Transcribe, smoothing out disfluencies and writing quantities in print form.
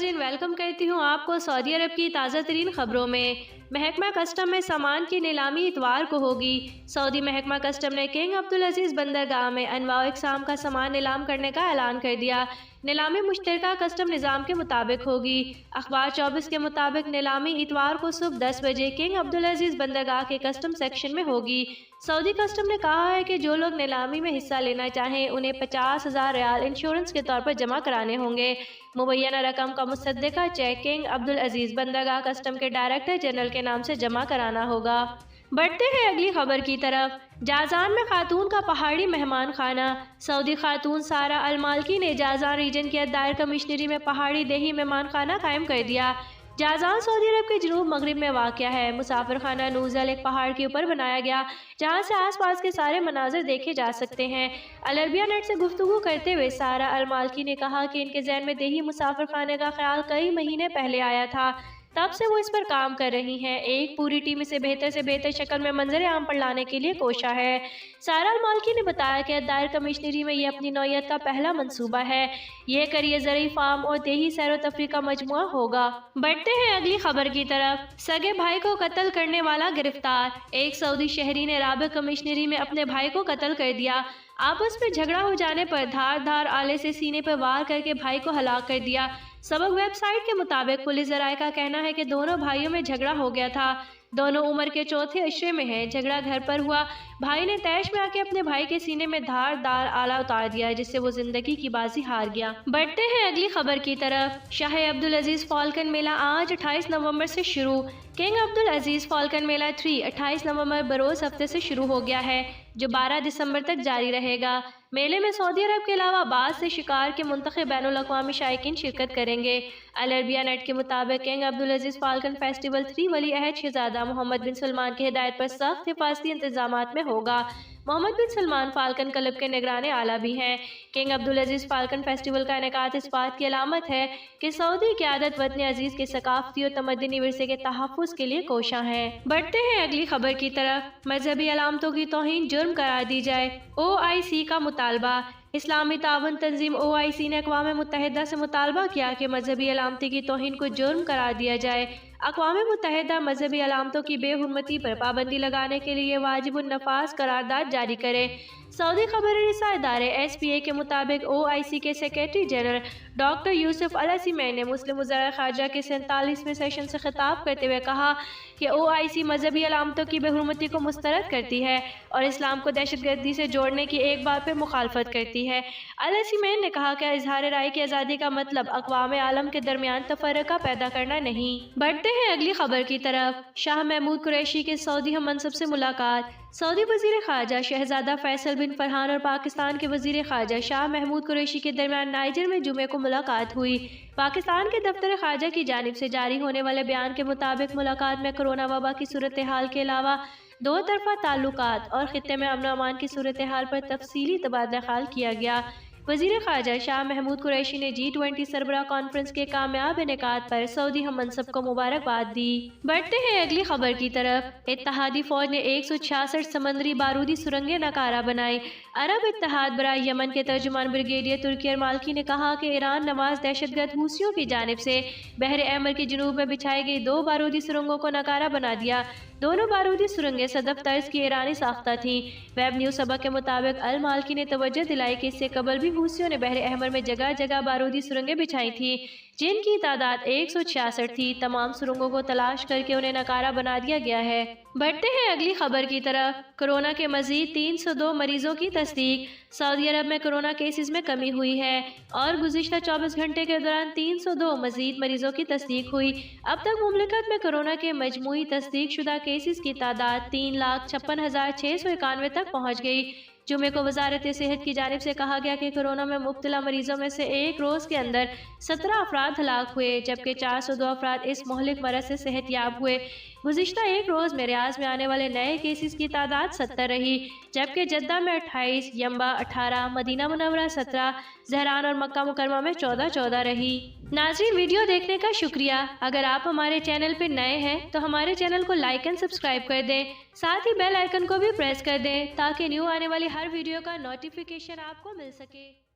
नाज़रीन, वेलकम करती हूँ आपको सऊदी अरब की ताज़ा तरीन खबरों में। महकमा कस्टम में सामान की नीलामी इतवार को होगी। सऊदी महकमा कस्टम ने किंग अब्दुल अजीज़ बंदरगाह में अनवाउ इक़साम का सामान नीलाम करने का ऐलान कर दिया। नीलामी मुश्तरका कस्टम निज़ाम के मुताबिक होगी। अखबार 24 के मुताबिक नीलामी इतवार को सुबह 10 बजे किंग अब्दुल अजीज़ बंदरगाह के कस्टम सेक्शन में होगी। सऊदी कस्टम ने कहा है कि जो लोग नीलामी में हिस्सा लेना चाहें उन्हें 50,000 रियाल इंश्योरेंस के तौर पर जमा कराने होंगे। मुबैना रकम का मुसद्दका चेक किंग अब्दुल अजीज़ बंदरगाह कस्टम के डायरेक्टर जनरल के नाम से जमा कराना होगा। बढ़ते हैं अगली खबर की तरफ। जाज़ान में खातून का पहाड़ी मेहमान खाना। सऊदी खातून सारा अल मालकी ने जाज़ान रीजन की दायर कमिश्नरी में पहाड़ी देही मेहमान खाना कायम कर दिया। जाज़ान सऊदी अरब के जनूब मगरिब में वाक़या है। मुसाफिर खाना नूज़ल एक पहाड़ के ऊपर बनाया गया जहाँ से आसपास के सारे मनाज़र देखे जा सकते हैं। अल अरबिया नेट से गुफ्तगू करते हुए सारा अल मालकी ने कहा कि इनके ज़हन में देही मुसाफिर खाने का ख्याल कई महीने पहले आया था, तब से वो इस पर काम कर रही हैं। एक पूरी टीम इसे बेहतर शक्ल में मंजर आम पर लाने के लिए कोशा है। सारा अल मालकी ने बताया कि दायर कमिश्नरी में ये अपनी नौयत का पहला मंसूबा है। यह करिए ज़रूरी फार्म और देही सैर व तफरी का मजमुआ होगा। बढ़ते हैं अगली खबर की तरफ। सगे भाई को कत्ल करने वाला गिरफ्तार। एक सऊदी शहरी ने राबा कमिश्नरी में अपने भाई को कत्ल कर दिया। आपस में झगड़ा हो जाने पर धार आले से सीने पर वार करके भाई को हलाक कर दिया। सबक वेबसाइट के मुताबिक पुलिस ज़राए का कहना है कि दोनों भाइयों में झगड़ा हो गया था। दोनों उम्र के चौथे अशरे में हैं। झगड़ा घर पर हुआ। भाई ने तैश में आके अपने भाई के सीने में धारदार आला उतार दिया, जिससे वो जिंदगी की बाजी हार गया। बढ़ते हैं अगली खबर की तरफ। शाह अब्दुल अजीज़ फाल्कन मेला आज 28 नवंबर से शुरू। किंग अब्दुल अजीज़ फाल्कन मेला 3 28 नवंबर बरोज़ हफ्ते से शुरू हो गया है, जो 12 दिसंबर तक जारी रहेगा। मेले में सऊदी अरब के अलावा बाद से शिकार के मुंतखब बैनुल अक़वामी शायकीन शिरकत करेंगे। अल अरबिया नेट के मुताबिक किंग अब्दुल अजीज़ फाल्कन फेस्टिवल 3 वली अहद शहजादा मोहम्मद बिन सलमान की हिदायत पर सख्त हिफाजती इंतजामात में होगा। मोहम्मद बिन सलमान फाल्कन क्लब के निगरान आला भी हैं। किंग अब्दुल अजीज़ फाल्कन फेस्टिवल का इनेकाद इस बात की अलामत है कि सऊदी क़यादत वतन अजीज़ के सकाफ़ती और तमद्दुनी विरसे के तहफ़्फ़ुज़ के लिए कोशा है। बढ़ते हैं अगली खबर की तरफ। मजहबी अलामतों की तौहीन जुर्म करार दी जाए, OIC का मुतालबा। इस्लामी तावन तंजीम OIC ने अक़वाम मुत्तहिदा से मुतालबा किया कि मजहबी अलामती की तौहीन को जुर्म करार दिया जाए। अक़वाम मुत्तहिदा मजहबी अलामतों की बेहुरमती पर पाबंदी लगाने के लिए वाजिबुन नफ़ाज़ करारदाद जारी करे। सऊदी खबर रसा इदारे SPA के मुताबिक OIC के सेक्रेटरी जनरल डॉक्टर यूसुफ अल सीमैन ने मुस्लिम वज़ीर ख़ारजा के 47वें सेशन से खिताब करते हुए कहा कि OIC मजहबी अलामतों की बेहुरमती को मुस्तरद करती है और इस्लाम को दहशतगर्दी से जोड़ने की एक बार फिर मुखालफत करती है। अल सीमैन ने कहा कि इजहार राय की आज़ादी का मतलब अक़वाम आलम के दरमियान तफर्रका पैदा करना नहीं। बढ़ते हैं अगली खबर की तरफ। शाह महमूद कुरैशी के सऊदी हम मनसब से मुलाकात। सऊदी वज़ीर ख़ारजा शहज़ादा फैसल बिन फरहान और पाकिस्तान के वज़ीर ख़ारजा शाह महमूद कुरैशी के दरमियान नाइजर में जुमे को मुलाकात हुई। पाकिस्तान के दफ्तर ख़ारजा की जानिब से जारी होने वाले बयान के मुताबिक मुलाकात में कोरोना वबा की सूरत हाल के अलावा दो तरफ़ा ताल्लुकात और ख़ित्ते में अमन अमान की सूरत हाल पर तफसीली तबादला ख्याल किया गया। वज़ीर ख़ारजा शाह महमूद कुरैशी ने G20 सरबराह कॉन्फ्रेंस के कामयाब इनेकाद पर सऊदी हम मनसब को मुबारकबाद दी। बढ़ते हैं अगली खबर की तरफ। इत्तहादी फ़ौज ने 166 समंदरी बारूदी सुरंगें नाकारा बनाई। अरब इत्तेहाद बराए यमन के तर्जुमान ब्रिगेडियर तुर्की अल मालकी ने कहा कि ईरान नवाज दहशतगर्द हूसियों की जानिब से बहर अहमर के जनूब में बिछाई गई 2 बारूदी सुरंगों को नाकारा बना दिया। दोनों बारूदी सुरंगें सदफ तर्ज की ईरानी साख्ता थीं। वेब न्यूज़ सबक के मुताबिक अल मालकी ने तवज्जो दिलाई कि इससे कबल भी हूसियों ने बहर अहमर में जगह जगह बारूदी सुरंगें बिछाई थी, जिनकी तादाद 166 थी। तमाम सुरंगों को तलाश करके उन्हें नकारा बना दिया गया है। बढ़ते हैं अगली खबर की तरफ। कोरोना के मजीद 302 मरीजों की तस्दीक। सऊदी अरब में कोरोना केसेस में कमी हुई है और गुज़िश्ता 24 घंटे के दौरान 302 मजीद मरीजों की तस्दीक हुई। अब तक मुमलिकत में कोरोना के मजमूई तस्दीक शुदा केसेस की तादाद 3,56,691 तक पहुँच गई। जुमे को वजारत सेहत की जानिब से कहा गया कि कोरोना में मुब्तला मरीजों में से एक रोज़ के अंदर 17 अफराद हलाक हुए, जबकि 402 अफराद इस मोहलिक मरज़ से सेहतयाब हुए। गुज़िश्ता एक रोज़ में रियाज में आने वाले नए केसेस की तादाद 70 रही, जबकि जद्दा में 28, यम्बा 18, मदीना मुनव्वरा 17, ज़हरान और मक्का मुकरमा में 14 रही। नाज़रीन, वीडियो देखने का शुक्रिया। अगर आप हमारे चैनल पर नए हैं तो हमारे चैनल को लाइक एंड सब्सक्राइब कर दें, साथ ही बेल आइकन को भी प्रेस कर दें ताकि न्यू आने वाली हर वीडियो का नोटिफिकेशन आपको मिल सके।